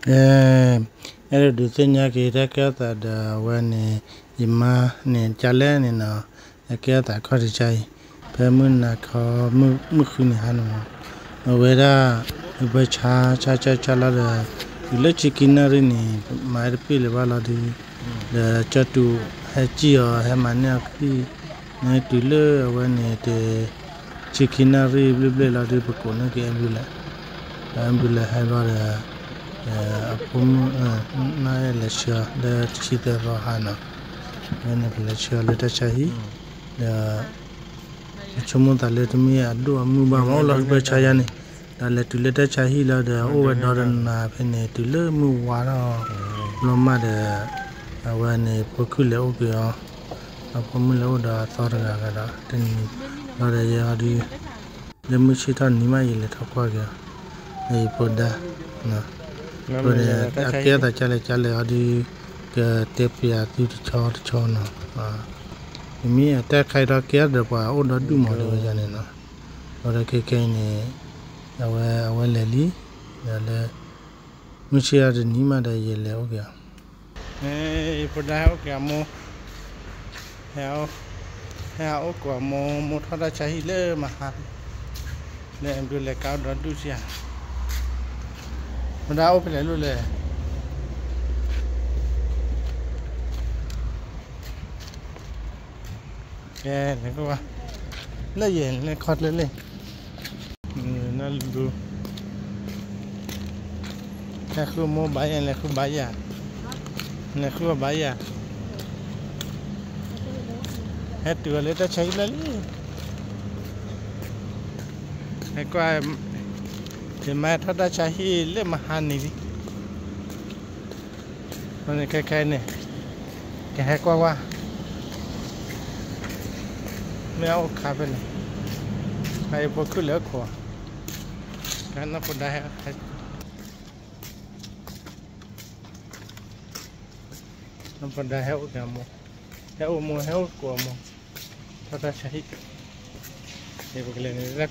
Ere du senya ki rekata da wani ima ni chale ni na ekata khari chai pe mun na kho mukhuni hanu wera ba cha la da le chikinari ni mar pi le bala di da chatu ha chi yo ha manya ki ne tu le wani te chikinari ble la di ko na ke ambula ha ba apum na lesha da chita rohana मैंने लेशा लेटा चाहिए चुम्मा ताले तुम्हें आदू अम्मू बामाओ लग बचाया ने ताले तुलेटा चाहिए ला दे ओवर डरन ना फिने तुले मुवारा लोमा दे अवाने पकुले ओके अपमुले ओदा सारा गदा तिन अरे यारी ले मुशिता निमा ये ले थकवा गया ये पोदा ना पोदे अकेला चले आदि के तेपिया तू छो ना मी अटैक खाइरा के दे पा ओ द दु मो दे जाने ना और के ने अवे लेली ले मुशिया दे निमा दे ये ले हो गया ए पोदा हो गया मो है ओ को मो थोड़ा चाहिए ले महा ले em đưa lại cao đó đu xia mà đau phải lại luônเลยnày các bạn lấy gì lấy khót lên nó đủ là khu mua bãi là khu bãi à là khu bãi à hết tuổi lấy ta cháy lên này qua thì mai thoát ta cháy lấy mà han này đi này cái này cái hai quaไม่เอาขาไปเลยไอ้พวกขึ้นแล้วขวาการนับได้นับได้ให้โอเคมั้งให้โอโมให้โอกว่ามั้งถ้าใช้ไอ้พวกเล่นนี่รัก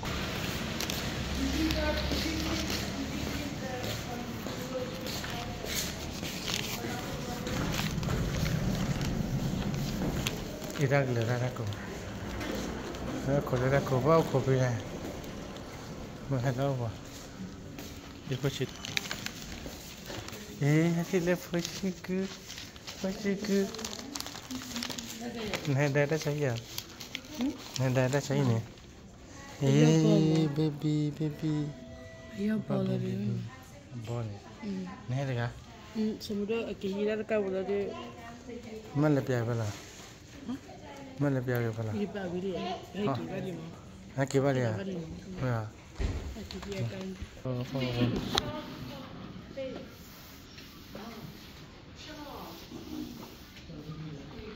อีรักเลยรักกูคนละคนว่าคนไปไหนมาให้เราบ่ดีกว่าชิดที่เล็บฟัชกูไหนได้ใช้ยังไหนได้ใช้เนี่ยเบบี้บอลเลยไหนเลยกันสมมติว่ากี่ยีราฟก็บอกเลยมันเล็บใหญ่เปล่ามันเล็บยาวเปล่ากี่บาทดีอ่ะกี่บาทอ่ะ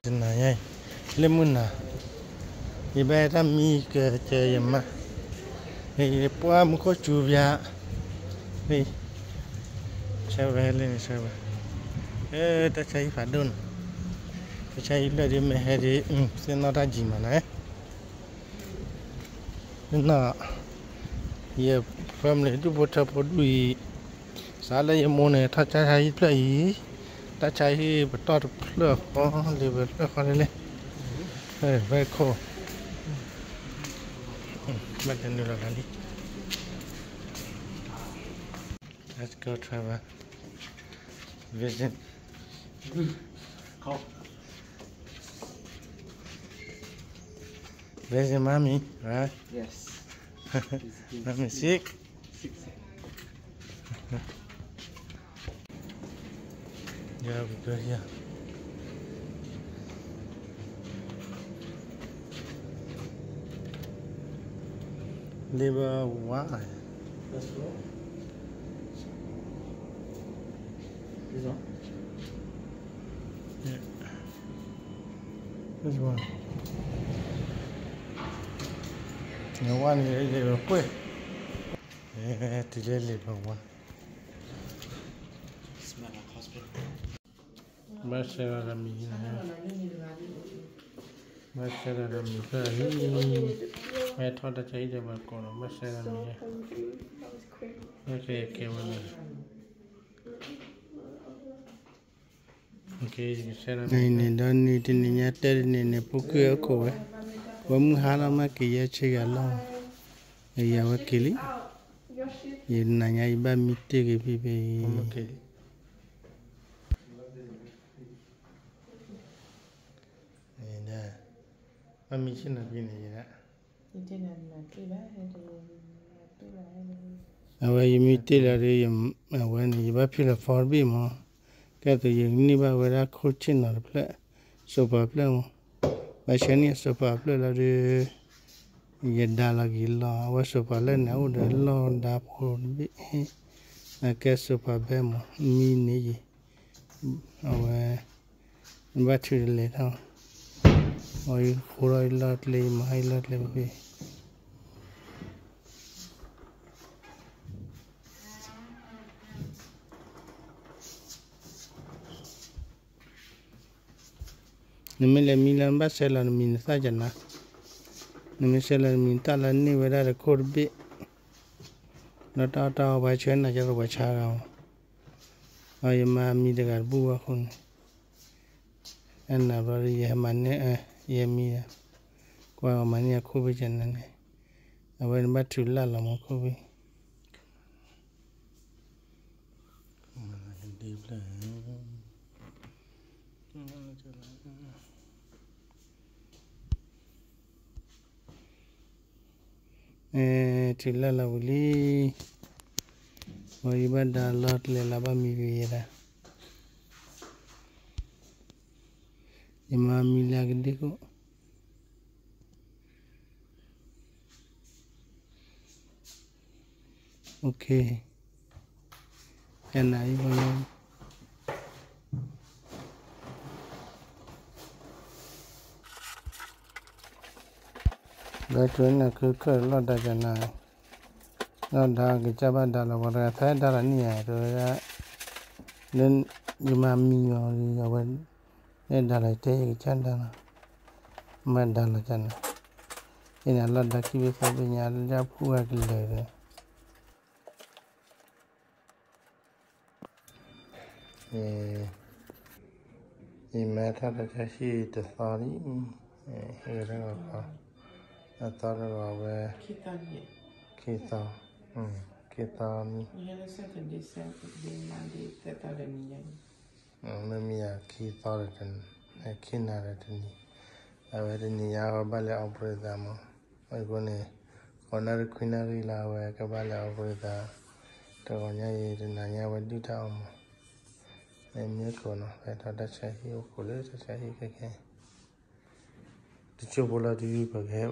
จะไหนไงเล่มมุนน่ะยี่แบบถ้ามีเกิดเจอยังมาเฮ้ยปัวมันก็จูบยาเฮ้ยใช่ไหมเล่นใช่ไหมแต่ใช้ฝาดุนใช้เลยดิไม่ให้ดิเส้นน่าจีมันนะน่าเยี่ยฟาร์มเลยดูบทพอดูสารเลยมองเนี่ยถ้าใช้เปลือยถ้าใช้บทต่อเปลือกอ๋อเลยเปลือกอะไรเลยไปโคมาเดินดูกันดิ Let's go Trevor visit Where's your mommy? Right? Yes. Mommy sick? Yeah, we go here. Liver why? That's wrong. This one? Yeah. This one. No one liver quick. Yeah, today liver one. Smell like hospital. Mashallah, Ramina. Mashallah, Ramina. I thought that I did work on Mashallah. Okay, okay, well. Okay, này đó này thì nhà tên này bố cửa cổ ấy, bố hà là mà kia chơi cả lâu, giờ vậy kili, giờ này nhà ba mít cái bị này nè, ba mít xin là gì này đó. Vậy mít là đi vậy này ba phi là phở bì mà, cái từ những ní ba vậy là khối chín là plei, sopa plei mà, vậy xem như sopa plei là đi ये डाला गिला वो sofa लेने वो डाला डाप हो भी ना क्या सोफा पे मी नहीं अब बात ले था और पूरा इलाट ले भी निमिले मिलन बात से लान मिन साजना निमिषेला मिनटा लानी वेरा रिकॉर्ड भी नटा बाइचन ना जरूर बचा रहा हूँ और ये माँ मीडे कर बुआ खुन अन्ना बारी ये माने ये मीडा कोई माने खूब जनने अब इन बात चुल्ला लामो खूब chilla la buli oi bada lot le la ba mi vira ima mi la gede ko okay and I will That when I could call lot that and I not dog jabba dollar what I thought that near then you mammy or you went and that I take chandana mandala chana in a lot that keep it up in your job who are later. In matter that she the sorry here I thought about where Kita ni. Maybe a key thought and a kinara to me. I had in the Yawa Bale operator. I go ne honor queenary la where Cabala operator to Onya in Naya do town. And Yakono, I thought that Shahi or Coletta Shahi again. The chobola do you pay?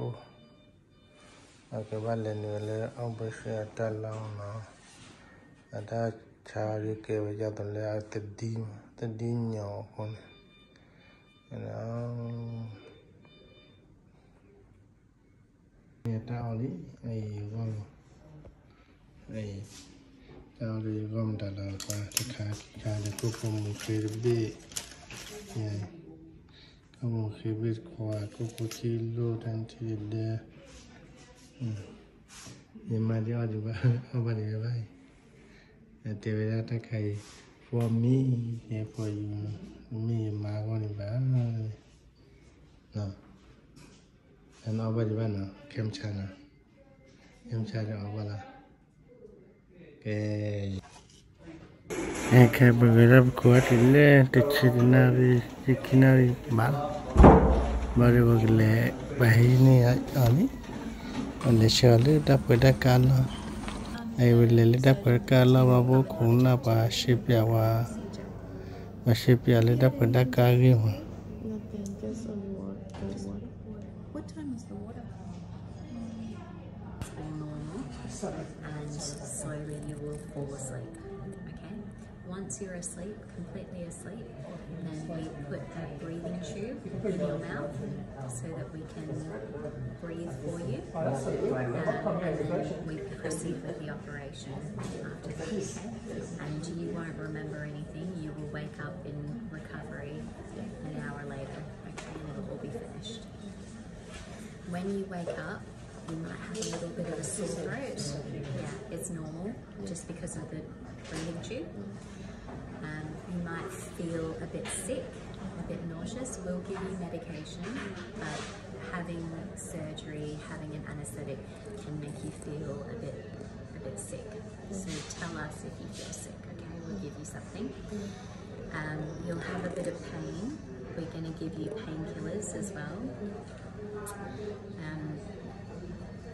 Okay, well, then we'll obviously tell now that Charlie gave a yard at the dinner one. You know, Tally, a Tally rum that the cat, the cook from the bit. Yeah, come on, he was quiet, cook kilo and till there. Nhưng mà đi ở chỗ ở bên này vậy, thì bây giờ ta khai for me, for you, me mà con đi bán, nè, anh ở bên này nè, kem trà để ở bên này, cái bây giờ có thì le, thì chỉ là đi bán, bây giờ có le bài này ở đây. Oleh Charlie dapat kala, I will let dapat kala babu kuna pa shipya wa shipya le dapat kagi ma. Nothing, just a water. What time is the water? Normal, and slowly you will fall asleep. Okay. Once you're asleep, completely asleep, then we put a breathing tube in your mouth so that we can breathe for you, and then we proceed with the operation after that. Okay? And you won't remember anything. You will wake up in recovery an hour later, okay, and it'll all be finished. When you wake up, you might have a little bit of a sore throat. Yeah, it's normal just because of the breathing tube. You might feel a bit sick, a bit nauseous, we'll give you medication, but having surgery, having an anaesthetic can make you feel a bit sick. So tell us if you feel sick, okay? We'll give you something. You'll have a bit of pain. We're going to give you painkillers as well.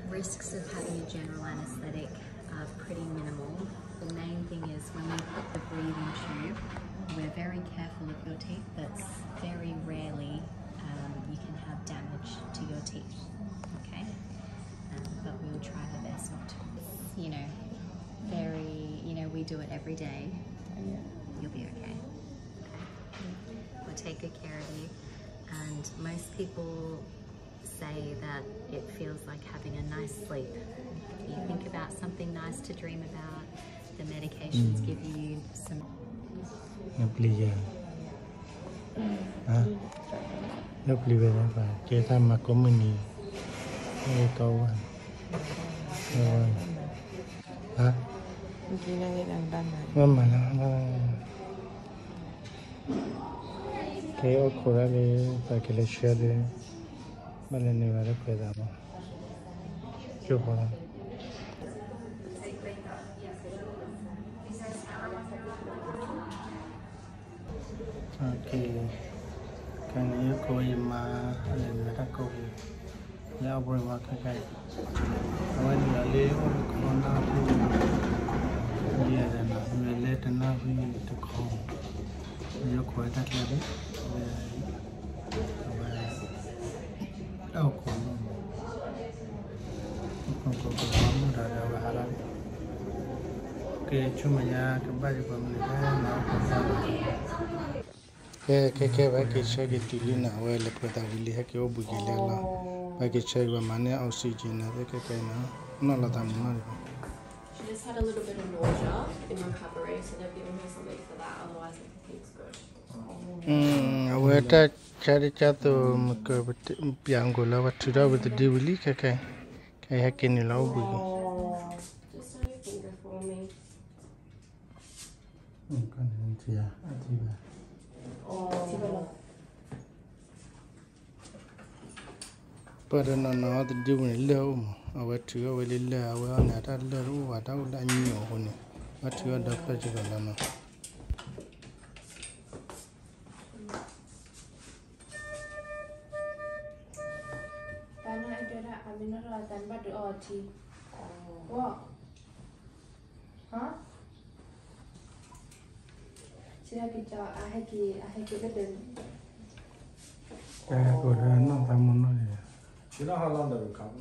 Risks of having a general anaesthetic are pretty minimal. The main thing is when we put the breathing tube, we're very careful of your teeth. That's very rarely you can have damage to your teeth, okay? But we'll try our best not to. You know, we do it every day. You'll be okay. We'll take good care of you. And most people say that it feels like having a nice sleep. You think about something nice to dream about. The medications give you some. Okay, can you call him a copy? Yeah, bring back again. When you live on the corner, yeah, then we let enough to call. You quite that lady? Oh, okay, Chumaya, come back from the back check it to Lina, well, put a willy hacky obugilla, back check with money oxygen, no, not that money. She just had a little bit of nausea in recovery, so they've given her something for that, otherwise everything's good. We're at Charichato Piangola, what to do with the devil, okay? I hack in your love. Just on your finger for me. But no, the devil low. I went to go a little well, not a little what I would like you on it. But you are Dr. Givalano. What? Huh? I had to get them. I have got another money. You know how long that will come?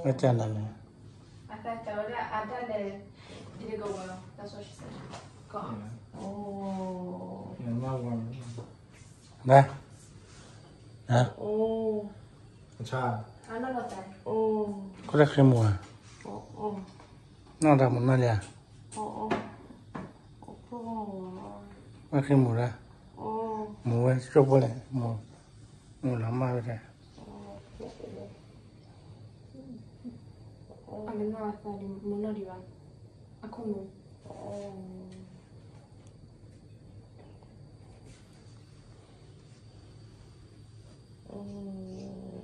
A channel. I thought that did it go well? That's what she said. God. Oh. That? Oh. A child. I know that. Oh. Correction more. Oh. No, that one, Nalia. Oh. What him more? Oh. More trouble. More. No, I'm married. I'm not a I couldn't.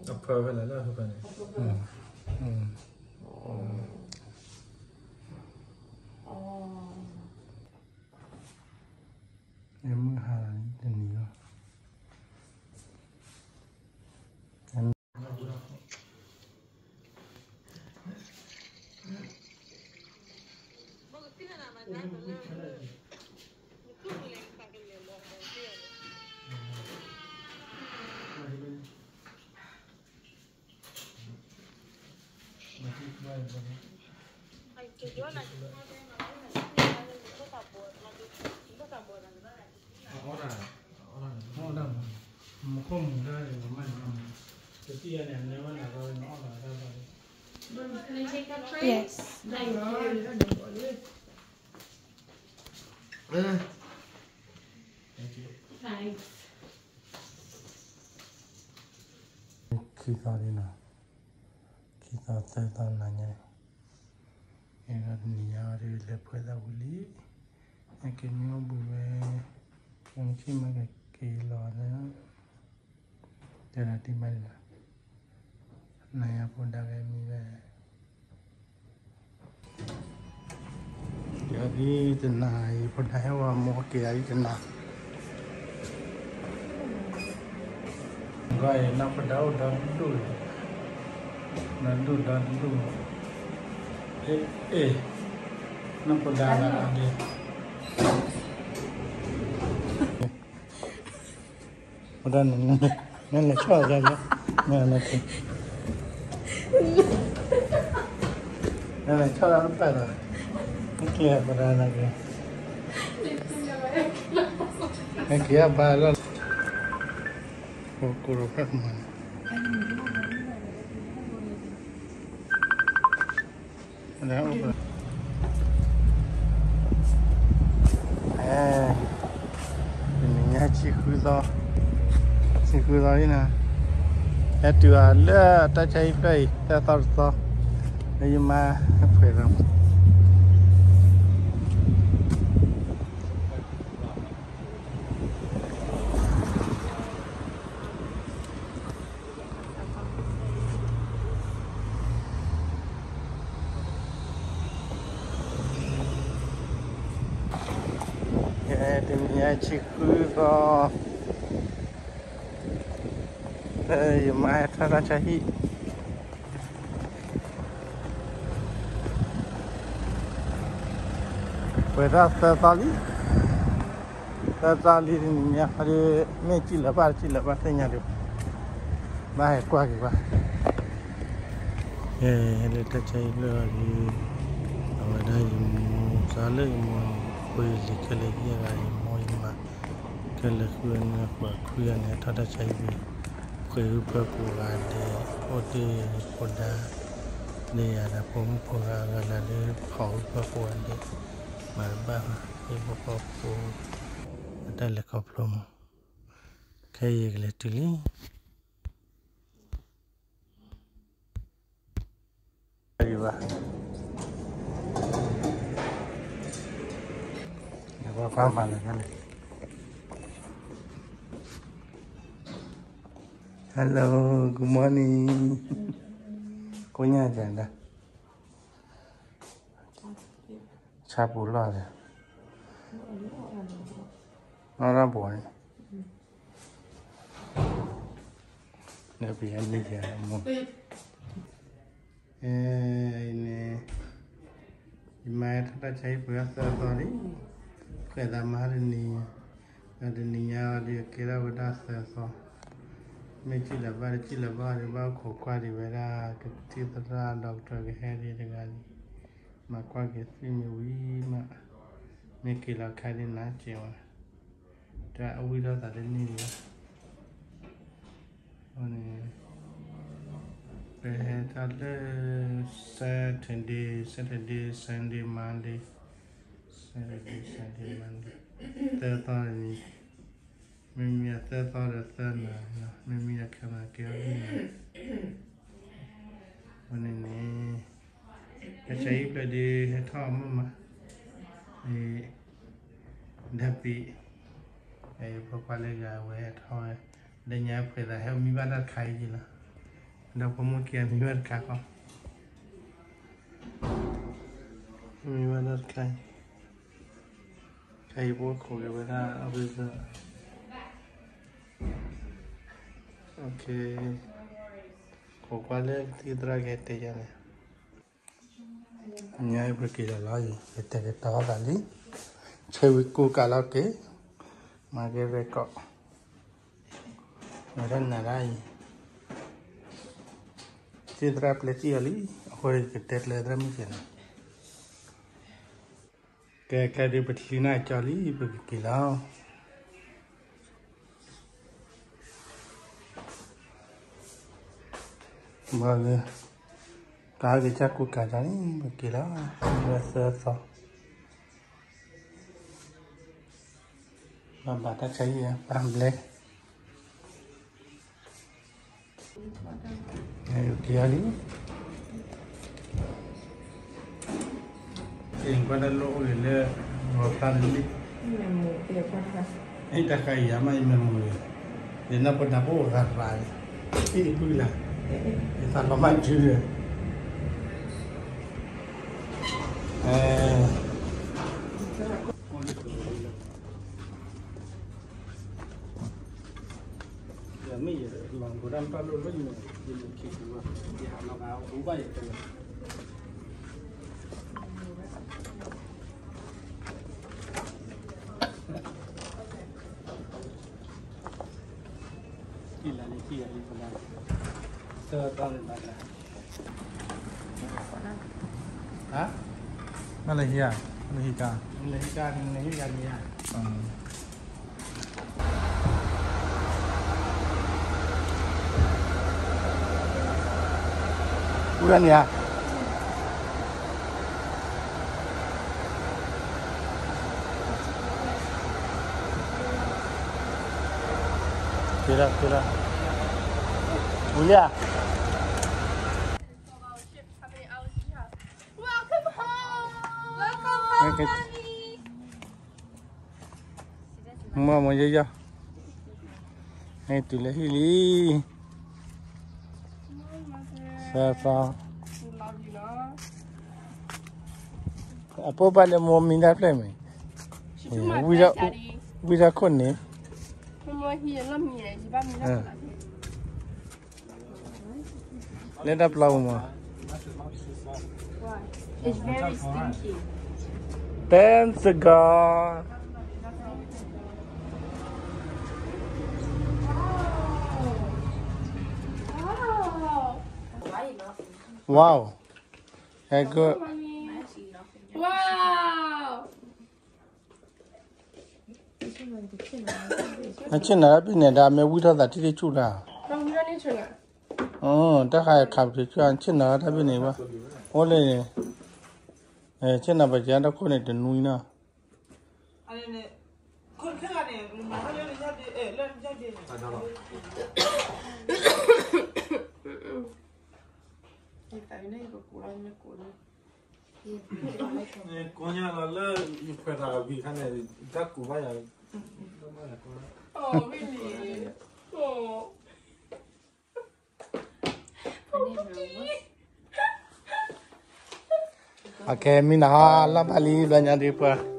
A pearl, I love her. Em hà tình yêu. Yes. Thank you. Thanks. Khi ta đi nào, khi ta tới ta là nhé. Maria le pueda uli e che mio bue non ci ma che lo ne era di mala na ya poda ke mi be ya di tena I poda he wa mo ke ai tena gai na poda o da du na du da du nó có đa là đi ở đây nên là cho ra nhé nên là thì nên là cho ra nó phải rồi cái kia ở đây là cái kia ba là cô rồi phát mà đó rồi mình nhá chỉ khứ đó đi nè hết chưa lỡ ta chạy về ta tao tao đây mà phải làm chỉ khứ đó đây mà ta ra chạy vậy ra ta đi nhà phải mấy chỉ là ba thế nhà được ba hay qua kìa ba để ta chạy rồi thì ở đây giá lượng quay lịch cái này kia là mà cái lực lượng của khuyên này ta đã chạy về khơi bờ của anh để ở đây còn đã đây làผมcủa anh là để khẩu bờ của anh đấy mà ba cái bờ của đây là khẩu lồng cái gì là tụi lý đi ba qua phá mà là cái này hello good morning cô nhà chẳng đây cha bù lo rồi nó ra buồn nếu bị anh đi chơi mua nè mai ta chạy bữa sau đi cái đó mà ada ni nhà đi cái đó đã sao mấy chỉ là ba thì bao khổ qua thì về ra cái tiết ra doctor cái hay đi cái gì mà qua cái phim uy mà mấy cái là khai đến nát chiều ra uy đó ta đến đi này về ta lên Saturday Sunday Monday tới tối này mình tới tối là tới là mình là cái mà kéo điวันนี้จะใช้ประเดี๋ยวให้ท่อมาดับปีพวกอะไรกันไว้ท่อได้ยังเพื่อให้มีบ้านรัดใครจีละเราพอมุดเกียร์มีบ้านกักก็มีบ้านรัดใครพวกเขาเวลาเอาไปซะโอเคขอความเล็กที่ตราเกตเจเนี่ยเนี่ยเพื่อกี่ละยี่เกตต่อกันลิเชื่อกูกาลเกมาเก็บก็มาเดินหน้าได้ที่ตราเพลที่อะไรโอ้ยเกตเลยตราไม่ใช่นะแกได้ไปที่ไหนจอลี่เพื่อกี่ละบ้าเลยกากิจักกูกาจังเมื่อกี้แล้วมาเสือต่อมาบาดใช้ยังปั๊มเล็กอยู่ที่อะไร in quando lo le rotanli e da kai ama in memoria e na pota po ga rai e pula e sa lo mai giù ya mi lo godan pa lo lo ni ni ki ku ya lo ga u ba ye hả? Malaysia Malaysia ni bukan ya? Tidak. Julia. Welcome home. Welcome home, mommy. Mau je. Itulah hili. Safa. Apa balik mau minta play? Bisa kon ni. Let up lau It's very stinky. Thanks God. Wow. I go. Wow. Anh nói bên này đã mấy bữa đó thì chú là. Không ra đi chơi à? Ta hay khám thì chú anh trên nó đã bên này ba. Ô lên này. Trên nào bây giờ nó có này đến núi nào. Anh này, con cái này mà nó lên ra đi, lên ra đi. Tại vì này có củ này mới củ này. Con nhà là lỡ phải là vì cái này chắc cũng phải là Billy. Oh. Okay, mina la bali banyak dia pa.